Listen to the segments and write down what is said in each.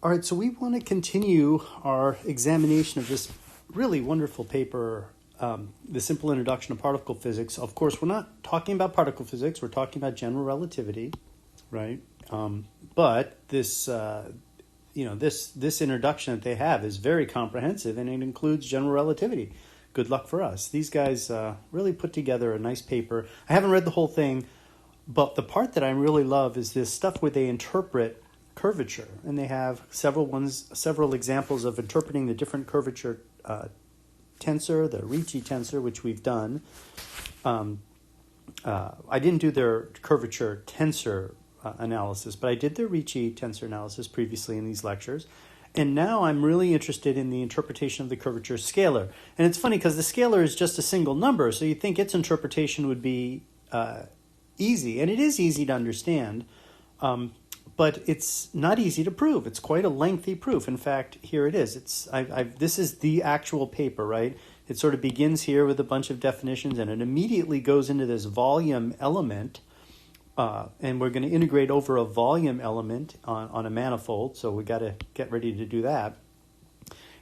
All right, so we want to continue our examination of this really wonderful paper, The Simple Introduction to Particle Physics. Of course, we're not talking about particle physics, we're talking about general relativity, right? But this, this introduction that they have is very comprehensive, and it includes general relativity. Good luck for us. These guys really put together a nice paper. I haven't read the whole thing, but the part that I really love is this stuff where they interpret curvature, and they have several examples of interpreting the different curvature tensor, the Ricci tensor, which we've done. I didn't do their curvature tensor analysis, but I did their Ricci tensor analysis previously in these lectures. And now I'm really interested in the interpretation of the curvature scalar. And it's funny because the scalar is just a single number, so you'd think its interpretation would be easy. And it is easy to understand, but it's not easy to prove. It's quite a lengthy proof. In fact, here it is. This is the actual paper, right? It sort of begins here with a bunch of definitions, and it immediately goes into this volume element. And we're going to integrate over a volume element on a manifold, so we got to get ready to do that.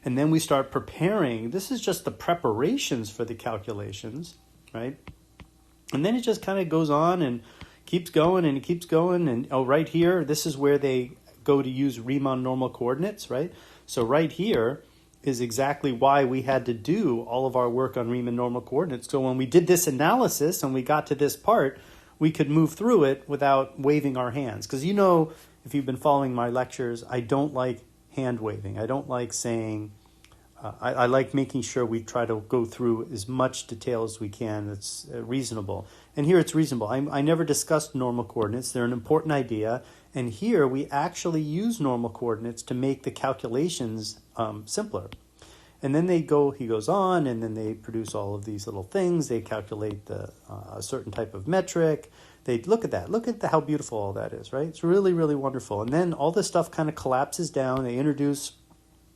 And then we start preparing. This is just the preparations for the calculations, right? And then it just kind of goes on and keeps going and it keeps going. And right here, this is where they go to use Riemann normal coordinates, right? So right here is exactly why we had to do all of our work on Riemann normal coordinates. So when we did this analysis and we got to this part, we could move through it without waving our hands. Because if you've been following my lectures, I don't like hand waving. I don't like saying, I like making sure we try to go through as much detail as we can that's reasonable. And here it's reasonable. I never discussed normal coordinates. They're an important idea. And here we actually use normal coordinates to make the calculations simpler. And then he goes on, and then they produce all of these little things. They calculate a certain type of metric. They look at that. Look at how beautiful all that is, right? It's really, really wonderful. And then all this stuff kind of collapses down. They introduce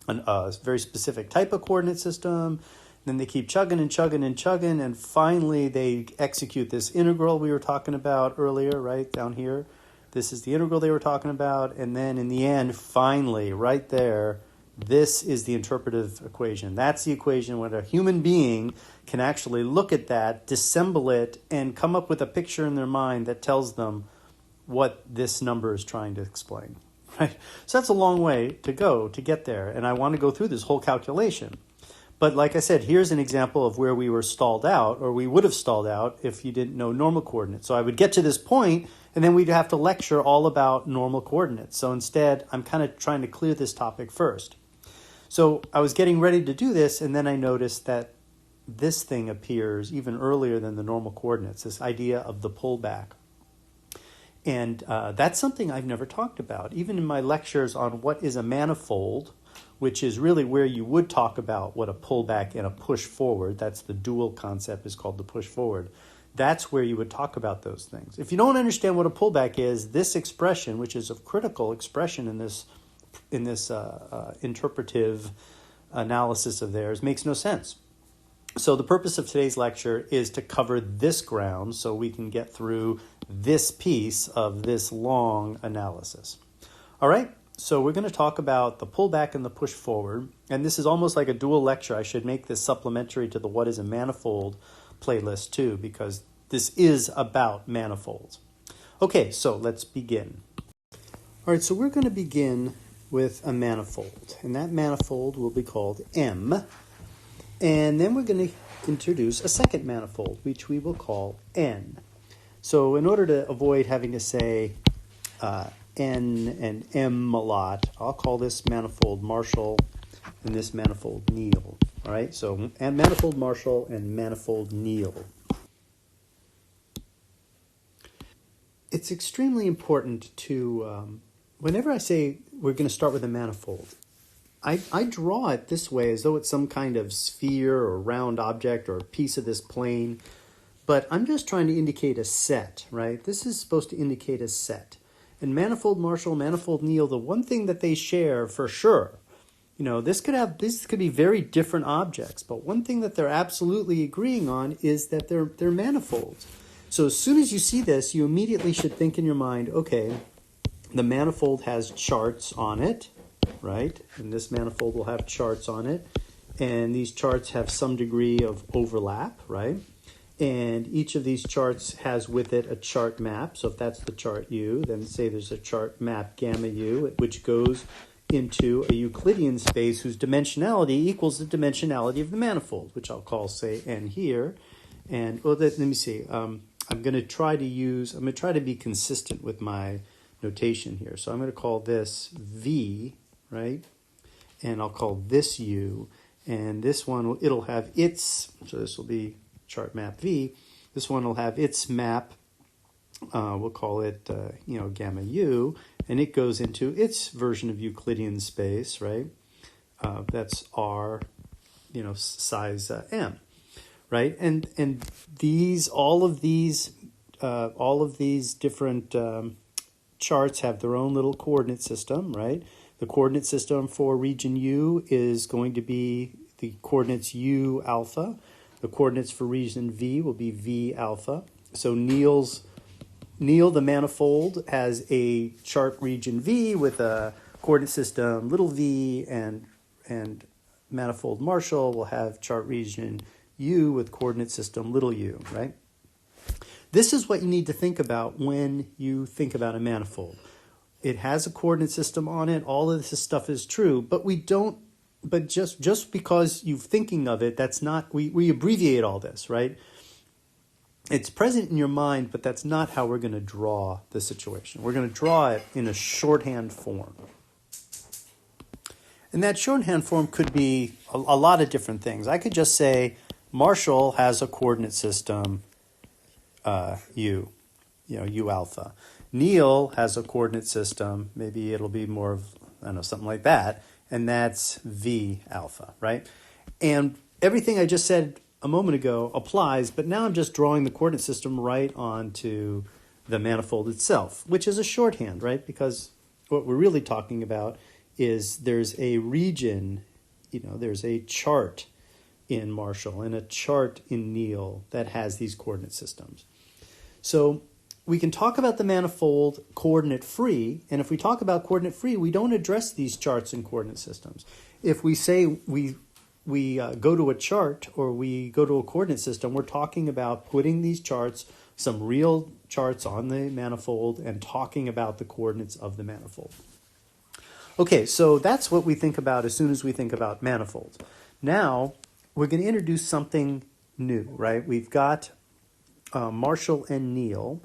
a very specific type of coordinate system. Then they keep chugging and chugging and chugging, and finally they execute this integral we were talking about earlier, right down here. This is the integral they were talking about. And then in the end, finally, right there, this is the interpretive equation. That's the equation when a human being can actually look at that, dissemble it, and come up with a picture in their mind that tells them what this number is trying to explain. Right? So that's a long way to go to get there, and I want to go through this whole calculation. But like I said, here's an example of where we were stalled out, or we would have stalled out if you didn't know normal coordinates. So I would get to this point, and then we'd have to lecture all about normal coordinates. So instead, I'm kind of trying to clear this topic first. So I was getting ready to do this, and then I noticed that this thing appears even earlier than the normal coordinates, this idea of the pullback. And that's something I've never talked about. Even in my lectures on what is a manifold, which is really where you would talk about what a pullback and a push forward, that's the dual concept, is called the push forward. That's where you would talk about those things. If you don't understand what a pullback is, this expression, which is a critical expression in this interpretive analysis of theirs, makes no sense. So the purpose of today's lecture is to cover this ground so we can get through this piece of this long analysis. All right, so we're going to talk about the pullback and the push forward, and this is almost like a dual lecture. I should make this supplementary to the What is a Manifold playlist too, because this is about manifolds. Okay, so let's begin. All right, so we're going to begin with a manifold, and that manifold will be called M. And then we're going to introduce a second manifold, which we will call N. So in order to avoid having to say N and M a lot, I'll call this manifold Marshall and this manifold Neal. All right, so and manifold Marshall and manifold Neal. It's extremely important to, whenever I say we're going to start with a manifold, I draw it this way as though it's some kind of sphere or round object or a piece of this plane, but I'm just trying to indicate a set, right? This is supposed to indicate a set. And manifold Marshall, manifold Neal, the one thing that they share for sure, this could be very different objects, but one thing that they're absolutely agreeing on is that they're manifolds. So as soon as you see this, you immediately should think in your mind, okay, the manifold has charts on it, right? And this manifold will have charts on it. And these charts have some degree of overlap, right? And each of these charts has with it a chart map. So if that's the chart U, then say there's a chart map gamma U, which goes into a Euclidean space whose dimensionality equals the dimensionality of the manifold, which I'll call, say, N here. And well, let me see. I'm going to try to be consistent with my notation here. So I'm going to call this V, right? And I'll call this U. And this one, it'll have its, so this will be chart map V. This one will have its map, we'll call it, gamma U, and it goes into its version of Euclidean space, right? That's R, size M, right? And all of these different charts have their own little coordinate system, right? The coordinate system for region U is going to be the coordinates U alpha. The coordinates for region V will be V alpha. So Neil, the manifold, has a chart region V with a coordinate system little v, and manifold Marshall will have chart region U with coordinate system little u, right? This is what you need to think about when you think about a manifold. It has a coordinate system on it. All of this stuff is true, but just because you're thinking of it, that's not, we abbreviate all this, right? It's present in your mind, but that's not how we're going to draw the situation. We're going to draw it in a shorthand form. And that shorthand form could be a lot of different things. I could just say Marshall has a coordinate system U alpha. Neil has a coordinate system, maybe it'll be more of, something like that, and that's V alpha, right? And everything I just said a moment ago applies, but now I'm just drawing the coordinate system right onto the manifold itself, which is a shorthand, right? Because what we're really talking about is there's a region, there's a chart in Marshall and a chart in Neil that has these coordinate systems. So we can talk about the manifold coordinate free, and if we talk about coordinate free, we don't address these charts and coordinate systems. If we say we go to a chart or we go to a coordinate system, we're talking about putting these charts, some real charts on the manifold, and talking about the coordinates of the manifold. Okay, so that's what we think about as soon as we think about manifolds. Now, we're going to introduce something new, right? We've got Marshall and Neil,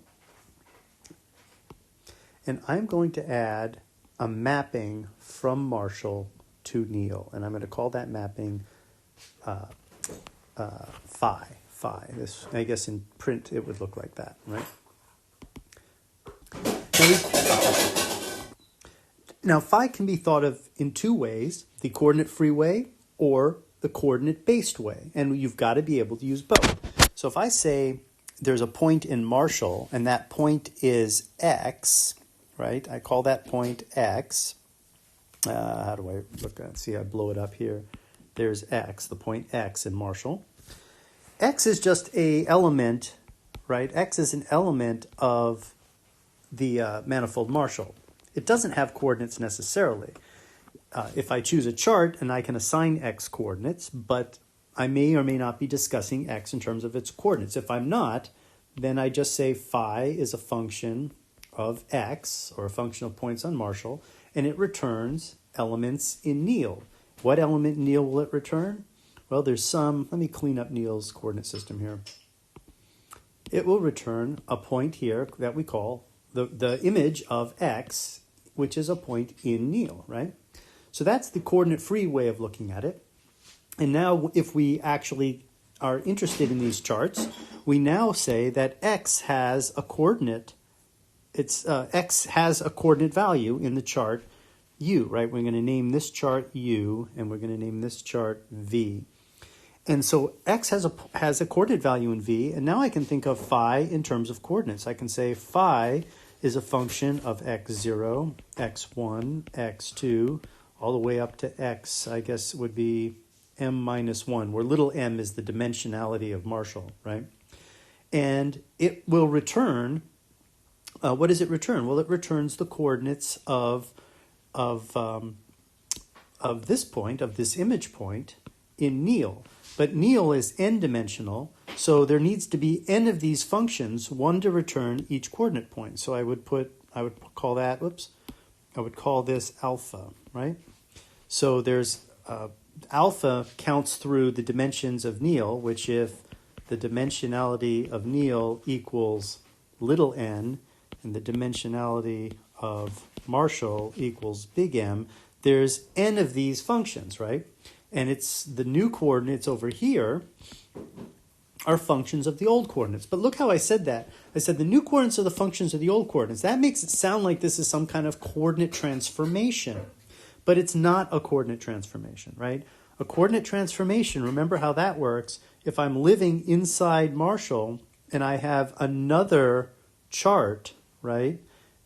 and I'm going to add a mapping from Marshall to Neil, and I'm going to call that mapping phi. This, I guess in print it would look like that, right? Now phi can be thought of in two ways, the coordinate-free way or the coordinate-based way, and you've got to be able to use both. So if I say there's a point in Marshall, and that point is x, right? I call that point x. How do I look at it? See, I blow it up here. There's x, the point x in Marshall. X is just a element, right? X is an element of the manifold Marshall. It doesn't have coordinates necessarily. If I choose a chart, and I can assign x coordinates, but I may or may not be discussing x in terms of its coordinates. If I'm not, then I just say phi is a function of x, or a function of points on Marshall, and it returns elements in Neil. What element in Neil will it return? Well, there's some, let me clean up Neil's coordinate system here. It will return a point here that we call the image of x, which is a point in Neil, right? So that's the coordinate-free way of looking at it. And now if we actually are interested in these charts, we now say that x has a coordinate. X has a coordinate value in the chart u, right? We're going to name this chart u, and we're going to name this chart v. And so x has a coordinate value in v, and now I can think of phi in terms of coordinates. I can say phi is a function of x0, x1, x2, all the way up to x, I guess would be m minus 1, where little m is the dimensionality of Marshall, right? And it will return, what does it return? Well, it returns the coordinates of this point, of this image point, in nil. But nil is n-dimensional, so there needs to be n of these functions, one to return each coordinate point. So I would call this alpha, right? So there's alpha counts through the dimensions of nil, which if the dimensionality of nil equals little n, and the dimensionality of Marshall equals big M, there's n of these functions, right? And it's the new coordinates over here are functions of the old coordinates. But look how I said that. I said the new coordinates are the functions of the old coordinates. That makes it sound like this is some kind of coordinate transformation. But it's not a coordinate transformation, right? A coordinate transformation, remember how that works. If I'm living inside Marshall and I have another chart, right?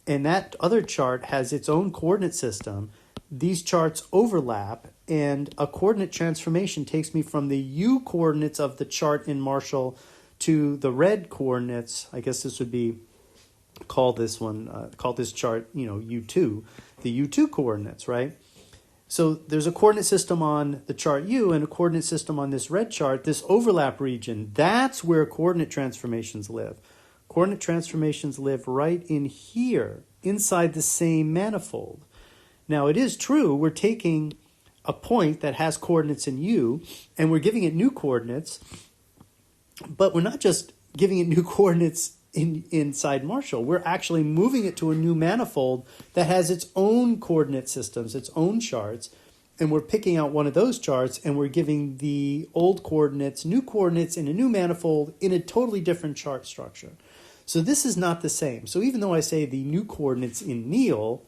And that other chart has its own coordinate system. These charts overlap, and a coordinate transformation takes me from the u coordinates of the chart in Marshall to the red coordinates. I guess this would be call this chart, u2, the u2 coordinates, right? So there's a coordinate system on the chart u and a coordinate system on this red chart. This overlap region, that's where coordinate transformations live. Coordinate transformations live right in here, inside the same manifold. Now, it is true, we're taking a point that has coordinates in u, and we're giving it new coordinates, but we're not just giving it new coordinates inside Marshall. We're actually moving it to a new manifold that has its own coordinate systems, its own charts, and we're picking out one of those charts, and we're giving the old coordinates, new coordinates in a new manifold in a totally different chart structure. So this is not the same. So even though I say the new coordinates in Neal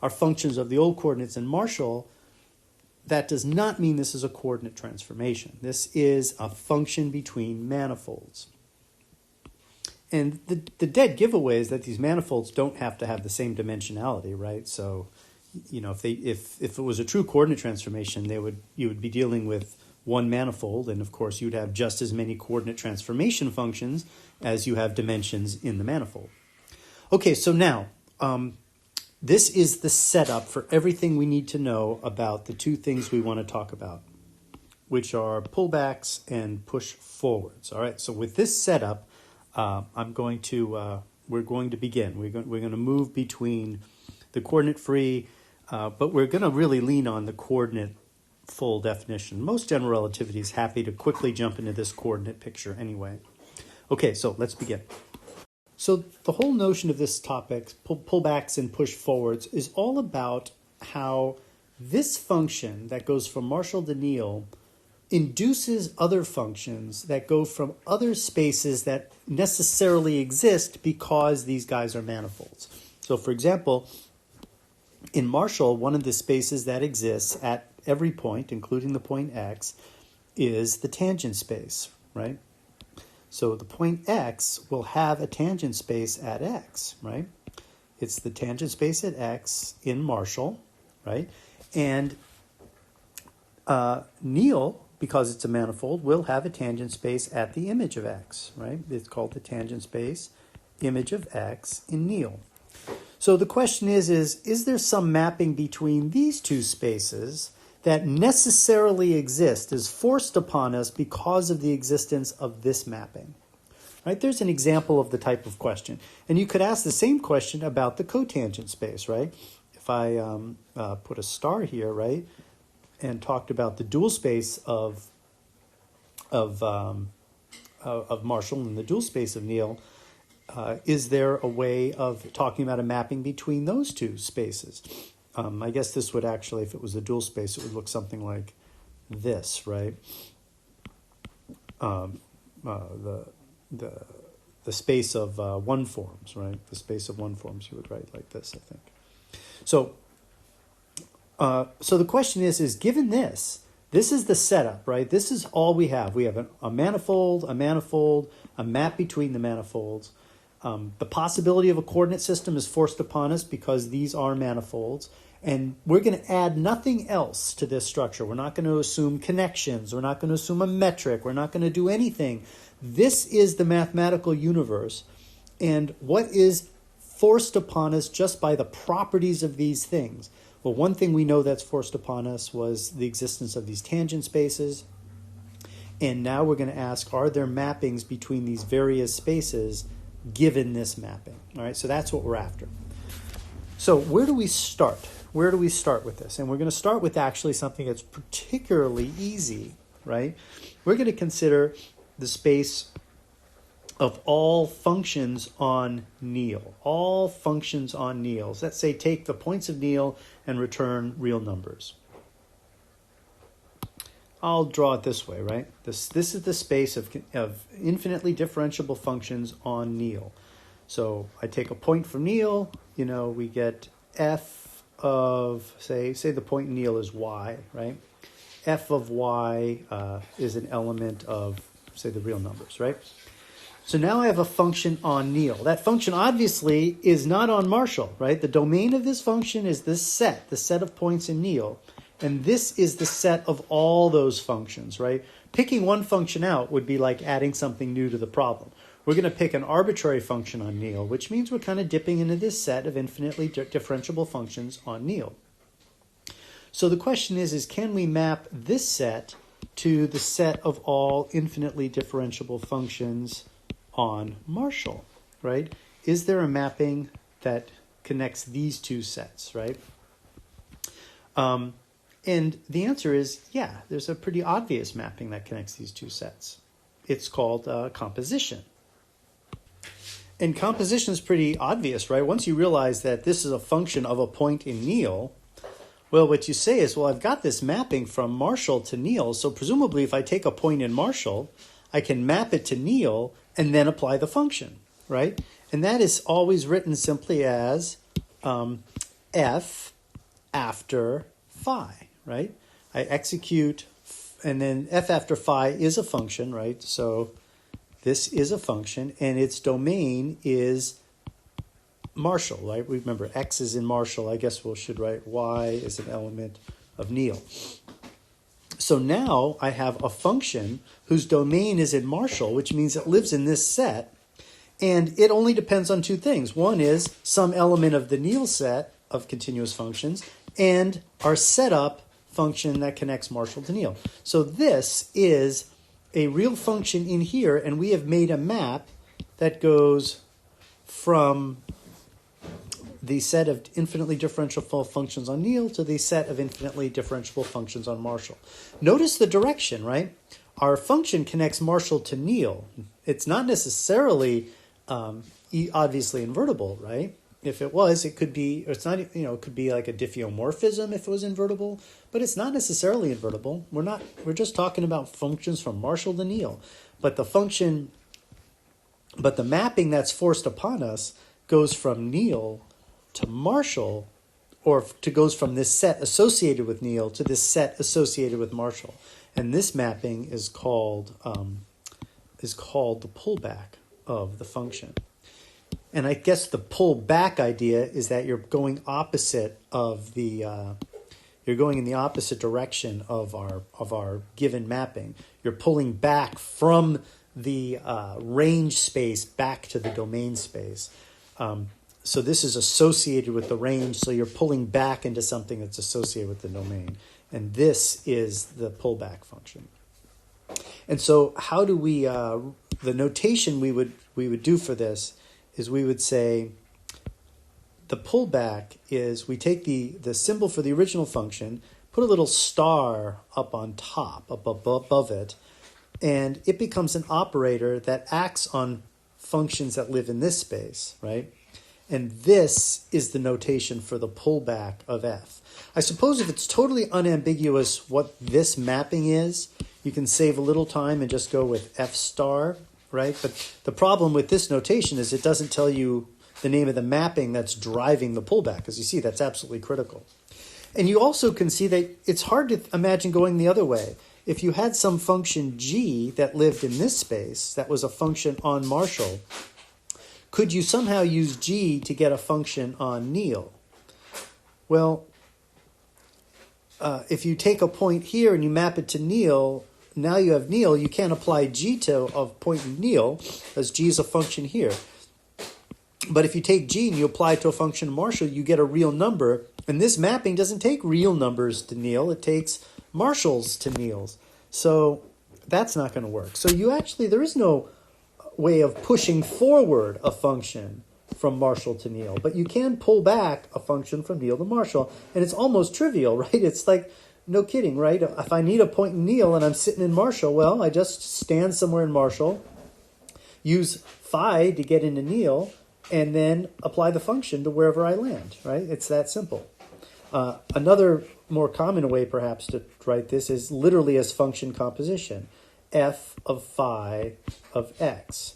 are functions of the old coordinates in Marshall, that does not mean this is a coordinate transformation. This is a function between manifolds. And the dead giveaway is that these manifolds don't have to have the same dimensionality, right? So, if it was a true coordinate transformation, you would be dealing with one manifold, and of course you'd have just as many coordinate transformation functions as you have dimensions in the manifold. Okay, so now, this is the setup for everything we need to know about the two things we want to talk about, which are pullbacks and push forwards. All right, so with this setup, we're going to begin. We're going to move between the coordinate free, but we're going to really lean on the coordinate full definition. Most general relativity is happy to quickly jump into this coordinate picture anyway. Okay, so let's begin. So the whole notion of this topic, pullbacks and push forwards, is all about how this function that goes from Marshall to Neal induces other functions that go from other spaces that necessarily exist because these guys are manifolds. So for example, in Marshall, one of the spaces that exists at every point, including the point x, is the tangent space, right? So the point x will have a tangent space at x, right? It's the tangent space at x in Marshall, right? And Neal, because it's a manifold, will have a tangent space at the image of x, right? It's called the tangent space image of x in Neal. So the question is there some mapping between these two spaces that necessarily exist, is forced upon us because of the existence of this mapping? Right? There's an example of the type of question. And you could ask the same question about the cotangent space, right? If I put a star here, right, and talked about the dual space of Marshall and the dual space of Neal, is there a way of talking about a mapping between those two spaces? I guess this would actually, if it was a dual space, it would look something like this, right? The space of one forms, right? The space of one forms, you would write like this, I think. So the question is given this is the setup, right? This is all we have. We have a manifold, a map between the manifolds. The possibility of a coordinate system is forced upon us because these are manifolds. And we're going to add nothing else to this structure. We're not going to assume connections. We're not going to assume a metric. We're not going to do anything. This is the mathematical universe. And what is forced upon us just by the properties of these things? Well, one thing we know that's forced upon us was the existence of these tangent spaces. And now we're going to ask, are there mappings between these various spaces given this mapping? All right, so that's what we're after. So where do we start? Where do we start with this? And we're going to start with actually something that's particularly easy, right? We're going to consider the space of all functions on Neal. All functions on Neal. Let's say take the points of Neal and return real numbers. I'll draw it this way, right? This is the space of infinitely differentiable functions on Neal. So I take a point from Neal, we get f of, say the point in Neal is y, right? F of y is an element of, say, the real numbers, right? So now I have a function on Neal. That function obviously is not on Marshall, right? The domain of this function is this set, the set of points in Neal. And this is the set of all those functions, right? Picking one function out would be like adding something new to the problem. We're going to pick an arbitrary function on Neal, which means we're kind of dipping into this set of infinitely differentiable functions on Neal. So the question is can we map this set to the set of all infinitely differentiable functions on Marshall, right? Is there a mapping that connects these two sets, right? And the answer is, yeah, there's a pretty obvious mapping that connects these two sets. It's called composition. And composition is pretty obvious, right? Once you realize that this is a function of a point in Neal, well, what you say is, well, I've got this mapping from Marshall to Neal, so presumably if I take a point in Marshall, I can map it to Neal and then apply the function, right? And that is always written simply as f after phi, right? I execute, and then f after phi is a function, right? So this is a function, and its domain is Marshall, right? Remember, x is in Marshall. I guess we should write y is an element of Neal. So now I have a function whose domain is in Marshall, which means it lives in this set, and it only depends on two things. One is some element of the Neal set of continuous functions, and our setup function that connects Marshall to Neal. So this is a real function in here, and we have made a map that goes from the set of infinitely differentiable functions on Neal to the set of infinitely differentiable functions on Marshall. Notice the direction, right? Our function connects Marshall to Neal. It's not necessarily obviously invertible, right? If it was, it could be, or it's not, it could be like a diffeomorphism if it was invertible, but it's not necessarily invertible. We're just talking about functions from Marshall to Neal. But the mapping that's forced upon us goes from Neal to Marshall, or goes from this set associated with Neal to this set associated with Marshall. And this mapping is called the pullback of the function. And I guess the pullback idea is that you're going opposite of the you're going in the opposite direction of our given mapping. You're pulling back from the range space back to the domain space. So this is associated with the range, so you're pulling back into something that's associated with the domain. And this is the pullback function. And so how do we, the notation we would do for this is we would say the pullback is we take the symbol for the original function, put a little star up on top, up above it, and it becomes an operator that acts on functions that live in this space, right? And this is the notation for the pullback of f. I suppose if it's totally unambiguous what this mapping is, you can save a little time and just go with f star, right? But the problem with this notation is it doesn't tell you the name of the mapping that's driving the pullback. As you see, that's absolutely critical. And you also can see that it's hard to imagine going the other way. If you had some function g that lived in this space, that was a function on Marshall, could you somehow use g to get a function on Neal? Well, if you take a point here and you map it to Neal, now you have Neal. You can't apply g to a point in Neal, as g is a function here. But if you take g and you apply it to a function in Marshall, you get a real number, And this mapping doesn't take real numbers to Neal. It takes Marshalls to Neals. So that's not going to work. So there is no way of pushing forward a function from Marshall to Neal, but you can pull back a function from Neal to Marshall, and it's almost trivial, right? It's like, no kidding, right? If I need a point in Neal and I'm sitting in Marshall, well, I just stand somewhere in Marshall, use phi to get into Neal, and then apply the function to wherever I land, right? It's that simple. Another more common way, perhaps, to write this is literally as function composition, f of phi of x.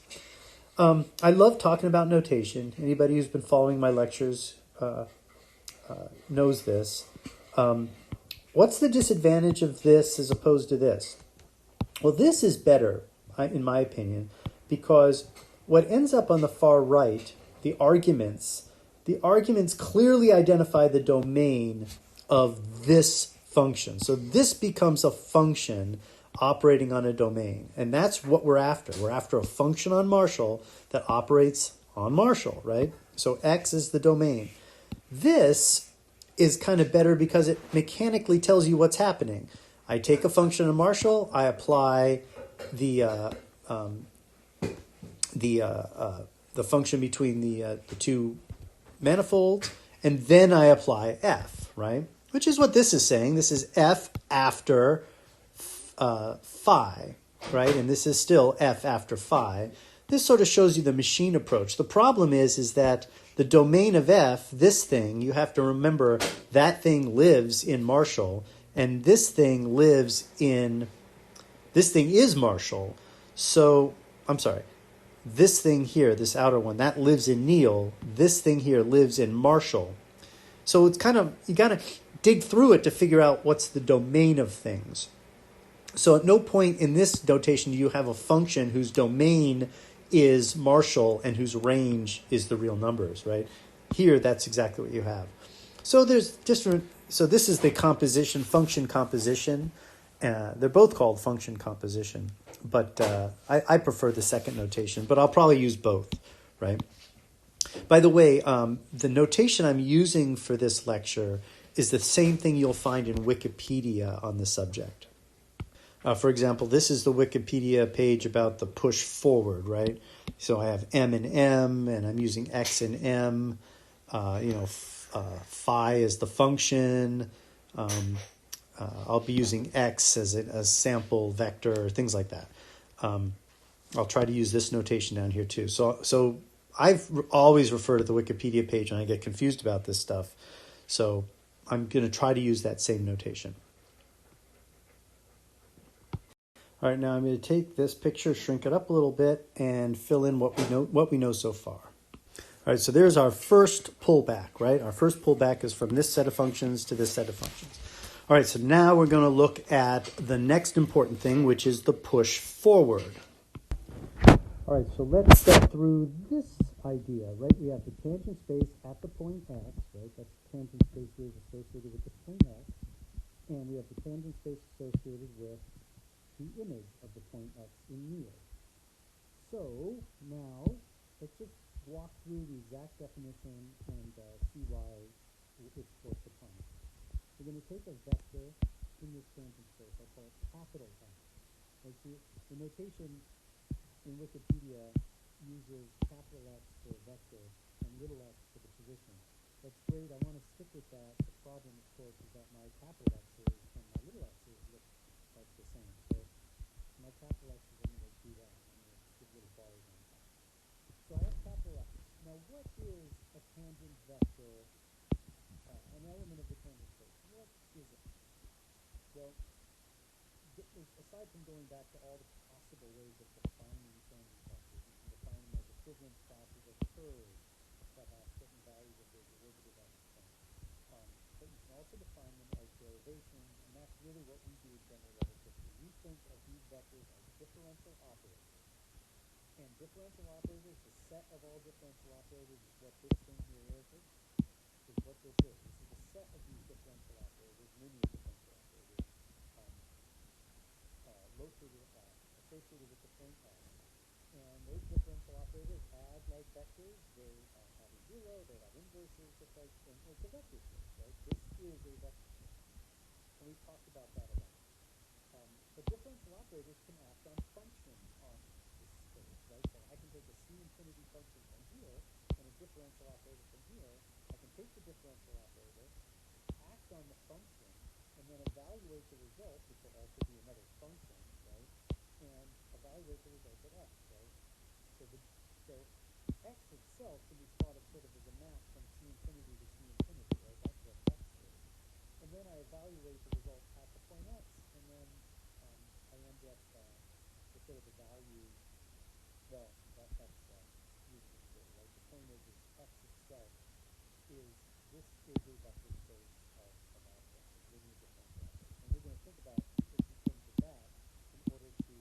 I love talking about notation. Anybody who's been following my lectures knows this. What's the disadvantage of this as opposed to this? Well, this is better, in my opinion, because what ends up on the far right, the arguments clearly identify the domain of this function. So this becomes a function operating on a domain. And that's what we're after. We're after a function on Marshall that operates on Marshall, right? So x is the domain. This is kind of better because it mechanically tells you what's happening. I take a function on Marshall, I apply the function between the two manifolds, and then I apply f, right? Which is what this is saying. This is f after phi, right? And this is still f after phi. This sort of shows you the machine approach. The problem is that the domain of f, this thing, you have to remember that thing lives in Marshall, and this thing is Marshall. So, I'm sorry, this thing here, this outer one, that lives in Neal. This thing here lives in Marshall. So it's kind of, you got to dig through it to figure out what's the domain of things. So at no point in this notation do you have a function whose domain is Marshall and whose range is the real numbers, right? Here, that's exactly what you have. So there's different. So this is the composition, function composition. They're both called function composition, but I prefer the second notation, but I'll probably use both, right? By the way, the notation I'm using for this lecture is the same thing you'll find in Wikipedia on the subject. For example, this is the Wikipedia page about the push forward, right? So I have M and M, and I'm using X and M. Phi is the function. I'll be using X as a sample vector, things like that. I'll try to use this notation down here too. So I've always referred to the Wikipedia page when I get confused about this stuff. So I'm going to try to use that same notation. All right, now I'm going to take this picture, shrink it up a little bit, and fill in what we know so far. All right, so there's our first pullback, right? Our first pullback is from this set of functions to this set of functions. All right, so now we're going to look at the next important thing, which is the push forward. All right, so let's step through this idea, right? We have the tangent space at the point x, right? That's the tangent space here is associated with the point x. And we have the tangent space associated with the image of the point x in Neal. So now let's just walk through the exact definition and see why it's forced upon us. We're going to take a vector in this tangent space. I'll call it capital X. Right, see, the notation in Wikipedia uses capital X for a vector and little x for the position. That's great. I want to stick with that. The problem, of course, is that my capital X's and my little x's look like the same. So my capital X's, I'm going to do that. I'm going to give little bars on top. So I have capital X. Now, what is a tangent vector, an element of the tangent space? What is it? Well, aside from going back to all the possible ways of defining tangent vectors, you can define them as equivalent classes of curves that have certain values of their derivative at the point. But you can also define them as derivations, and that's really what we do in general relativity. We think of these vectors as differential operators. And differential operators, the set of all differential operators is what this thing here is what this is. This is the set of these differential operators, linear differential operators, associated with the point x. And those differential operators add like vectors. They have a zero, they have inverse this is just like, it's a vector space, right? This is a vector space. And we've talked about that a lot. But differential operators can act on functions on this space, right? So I can take a C infinity function from here and a differential operator from here. I can take the differential operator, act on the function, and then evaluate the result, which will also be another function, right? And evaluate the result at x, right? So x itself can be thought of sort of as a map from C infinity to C infinity, right? That's what x is. And then I evaluate the result at the point x, and then I end up with sort of the value. Well, that's using it here, right? The point is x itself is this is a vector space of objects, of linear differential operators. And we're going to think about it in terms of that in order to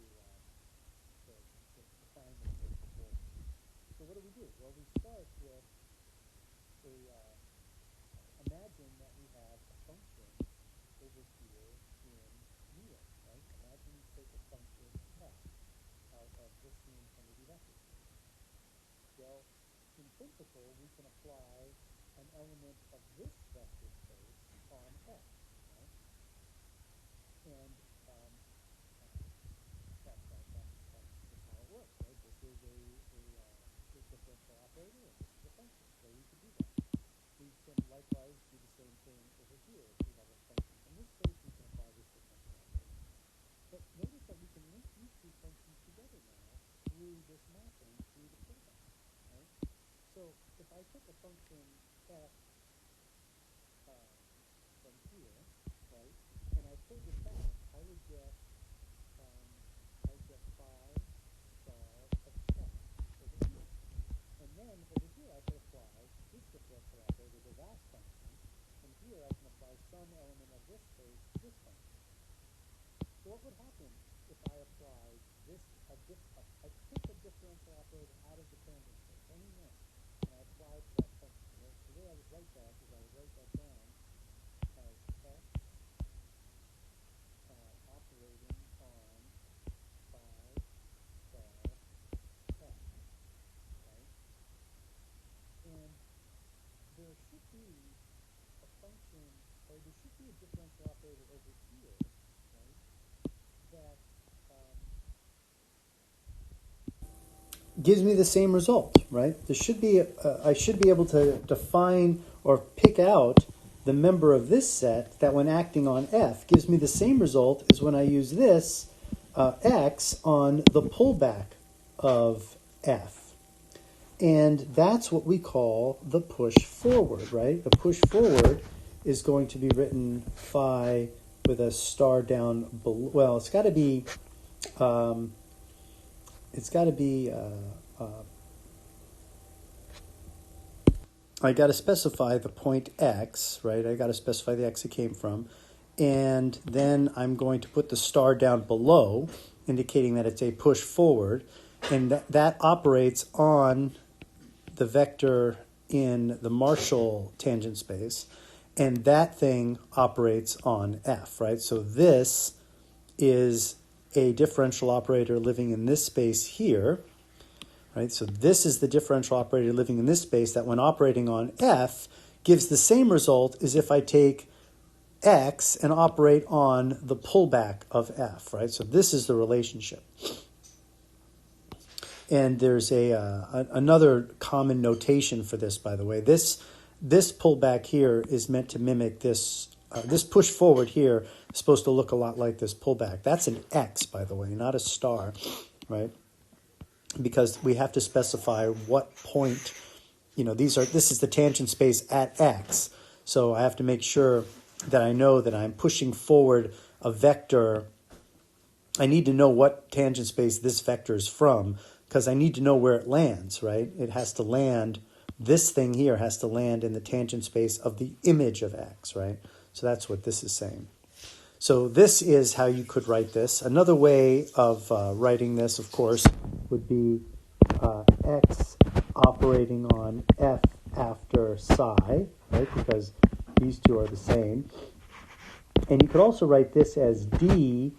define this as before. So what do? Well, we start with imagine that we have a function over here in mu x, right? Imagine you take a function f out of the C infinity vector space. Well, in principle, we can apply an element of this vector space on f, right? And that's just how it works, right? This is a differential operator, and this is a function, so we can do that. We can likewise do the same thing over here. If we have a function from this space, we can apply this differential operator. But notice that we can link these two functions together now through this mapping, through the pullback, right? So if I took a function f from here, right, and I pulled it back, I would get phi star of f over here. And then over here I could apply this differential operator to that function, and here I can apply some element of this space to this function. So what would happen if I applied this, I took a differential operator out of the tangent space, only one, and I applied to that function. Well, the way I would write that is I would write that down as x operating on phi star f, right? And there should be a function, or there should be a differential operator over here, right, that gives me the same result, right? There should be, I should be able to define or pick out the member of this set that when acting on f gives me the same result as when I use this x on the pullback of f. And that's what we call the push forward, right? The push forward is going to be written phi with a star down below. Well, it's got to be I got to specify the point x, right? I got to specify the x it came from. And then I'm going to put the star down below, indicating that it's a push forward. And that operates on the vector in the Marshall tangent space. And that thing operates on f, right? So this is a differential operator living in this space here, right? So this is the differential operator living in this space that when operating on f gives the same result as if I take x and operate on the pullback of f, right? So this is the relationship. And there's another common notation for this, by the way. This pullback here is meant to mimic this. This push forward here is supposed to look a lot like this pullback. That's an x, by the way, not a star, right? Because we have to specify what point, this is the tangent space at x. So I have to make sure that I know that I'm pushing forward a vector. I need to know what tangent space this vector is from because I need to know where it lands, right? It has to land, this thing here has to land in the tangent space of the image of x, right? So that's what this is saying. So this is how you could write this. Another way of writing this, of course, would be x operating on f after psi, right? Because these two are the same. And you could also write this as d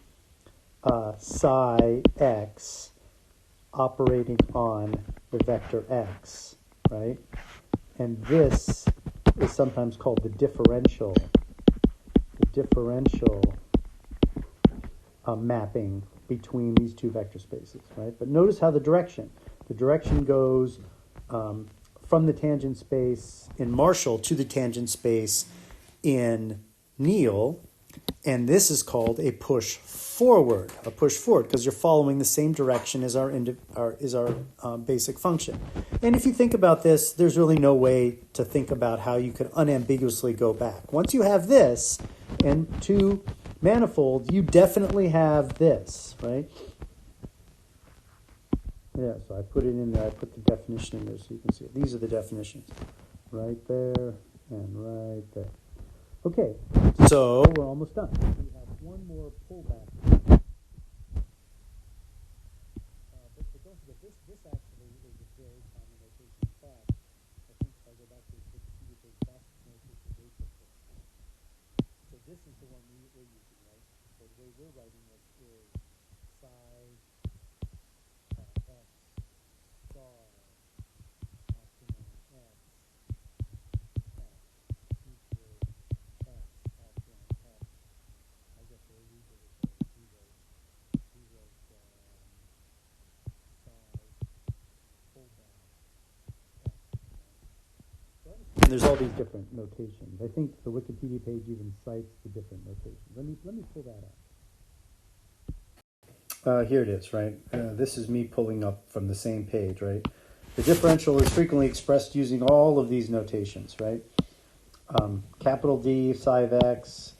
psi x operating on the vector x, right? And this is sometimes called the differential mapping between these two vector spaces, right? But notice how the direction goes from the tangent space in Marshall to the tangent space in Neal, and this is called a push forward, because you're following the same direction as our basic function. And if you think about this, there's really no way to think about how you could unambiguously go back. Once you have this and two manifolds, you definitely have this, right? Yeah, so I put it in there. I put the definition in there so you can see it. These are the definitions, right there and right there. Okay, so we're almost done. We have one more pullback. But don't forget, this actually is a very common notation. In fact, I think if I go back to the Wikipedia page, that's the notation they put there. So this is the one we're using, right? So the way we're writing it is psi x star optional x equals x optional x. I guess the way we did it there is we wrote psi pullback x. And there's all these different notations. I think the Wikipedia page even cites the different notations. Let me pull that up. Here it is, right? This is me pulling up from the same page, right? The differential is frequently expressed using all of these notations, right? Capital D, psi of x.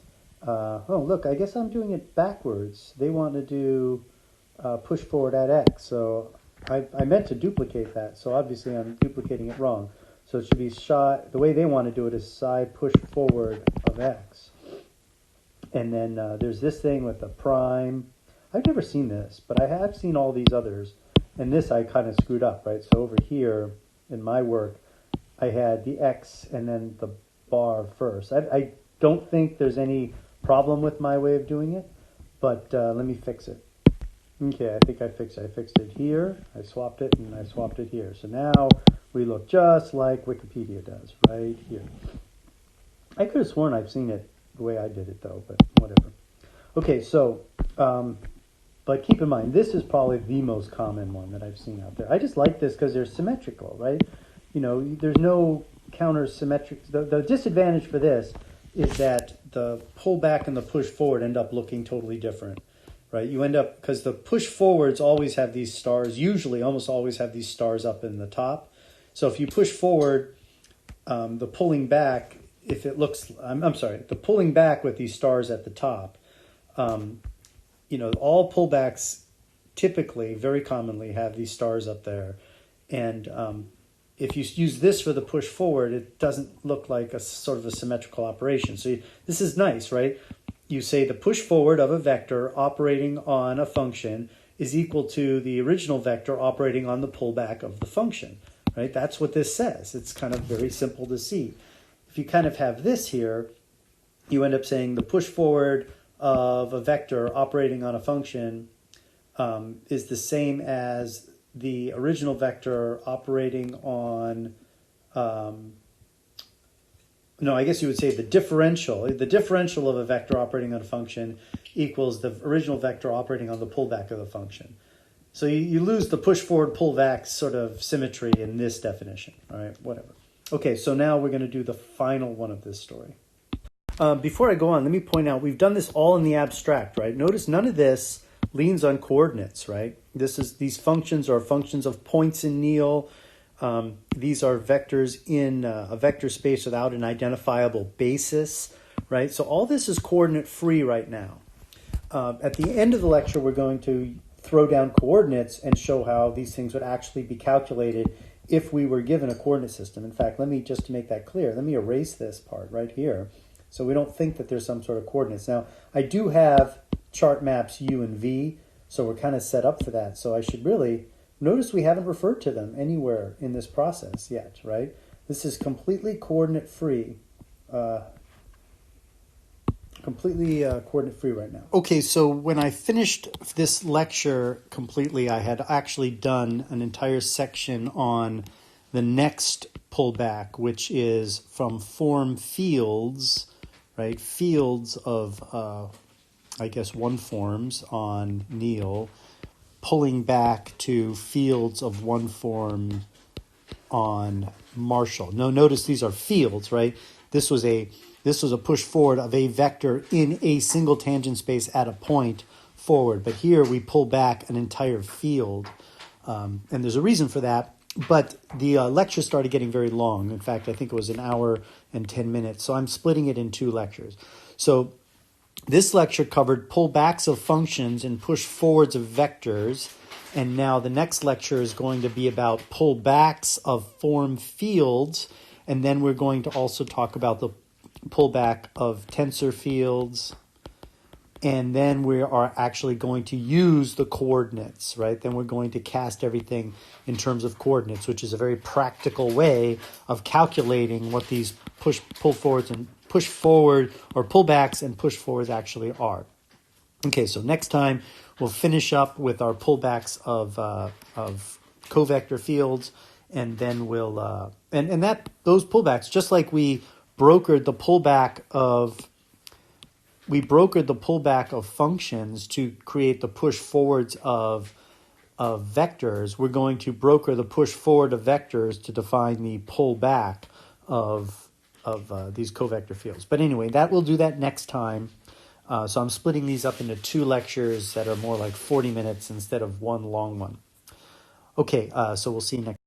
Oh, look, I guess I'm doing it backwards. They want to do push forward at x, so I meant to duplicate that, so obviously I'm duplicating it wrong. So it should be the way they want to do it is psi push forward of x. And then there's this thing with the prime. I've never seen this, but I have seen all these others. And this I kind of screwed up, right? So over here in my work, I had the x and then the bar first. I don't think there's any problem with my way of doing it, but let me fix it. Okay, I think I fixed it. I fixed it here, I swapped it, and I swapped it here. So now we look just like Wikipedia does, right here. I could have sworn I've seen it the way I did it, though, but whatever. Okay, so, but keep in mind, this is probably the most common one that I've seen out there. I just like this because they're symmetrical, right? You know, there's no counter-symmetric. The disadvantage for this is that the pullback and the push forward end up looking totally different, right? You end up, because the push forwards always have these stars, usually almost always have these stars up in the top. So if you push forward, the pulling back, if it looks, I'm sorry, the pulling back with these stars at the top, you know, all pullbacks typically, very commonly, have these stars up there. And if you use this for the push forward, it doesn't look like a sort of a symmetrical operation. So this is nice, right? You say the push forward of a vector operating on a function is equal to the original vector operating on the pullback of the function, right? That's what this says. It's kind of very simple to see. If you kind of have this here, you end up saying the push forward of a vector operating on a function is the same as the original vector operating on, no, I guess you would say the differential of a vector operating on a function equals the original vector operating on the pullback of the function. So you lose the push forward pullback sort of symmetry in this definition, all right, whatever. Okay, so now we're going to do the final one of this story. Before I go on, let me point out, we've done this all in the abstract, right? Notice none of this leans on coordinates, right? These functions are functions of points in Neal. These are vectors in a vector space without an identifiable basis, right? So all this is coordinate free right now. At the end of the lecture, we're going to throw down coordinates and show how these things would actually be calculated if we were given a coordinate system. In fact, just to make that clear, let me erase this part right here so we don't think that there's some sort of coordinates. Now, I do have chart maps U and V, so we're kind of set up for that. So I should really, notice we haven't referred to them anywhere in this process yet, right? This is completely coordinate free. Coordinate free right now. Okay, so when I finished this lecture completely, I had actually done an entire section on the next pullback, which is from form fields, right? Fields of, I guess, one forms on Neil, pulling back to fields of one form on Marshall. Now, notice these are fields, right? This was a push forward of a vector in a single tangent space at a point forward. But here we pull back an entire field. And there's a reason for that. But the lecture started getting very long. In fact, I think it was an hour and 10 minutes. So I'm splitting it in 2 lectures. So this lecture covered pullbacks of functions and push forwards of vectors. And now the next lecture is going to be about pullbacks of form fields. And then we're going to also talk about the pullback of tensor fields. And then we are actually going to use the coordinates, right? Then we're going to cast everything in terms of coordinates, which is a very practical way of calculating what these pull forwards and push forward, or pullbacks and push forwards actually are. Okay, so next time we'll finish up with our pullbacks of covector fields, and then we'll and that those pullbacks, just like we brokered the pullback of functions to create the push forwards of vectors, we're going to broker the push forward of vectors to define the pullback of these covector fields. But anyway, we'll do that next time. So I'm splitting these up into 2 lectures that are more like 40 minutes instead of one long one. Okay, so we'll see you next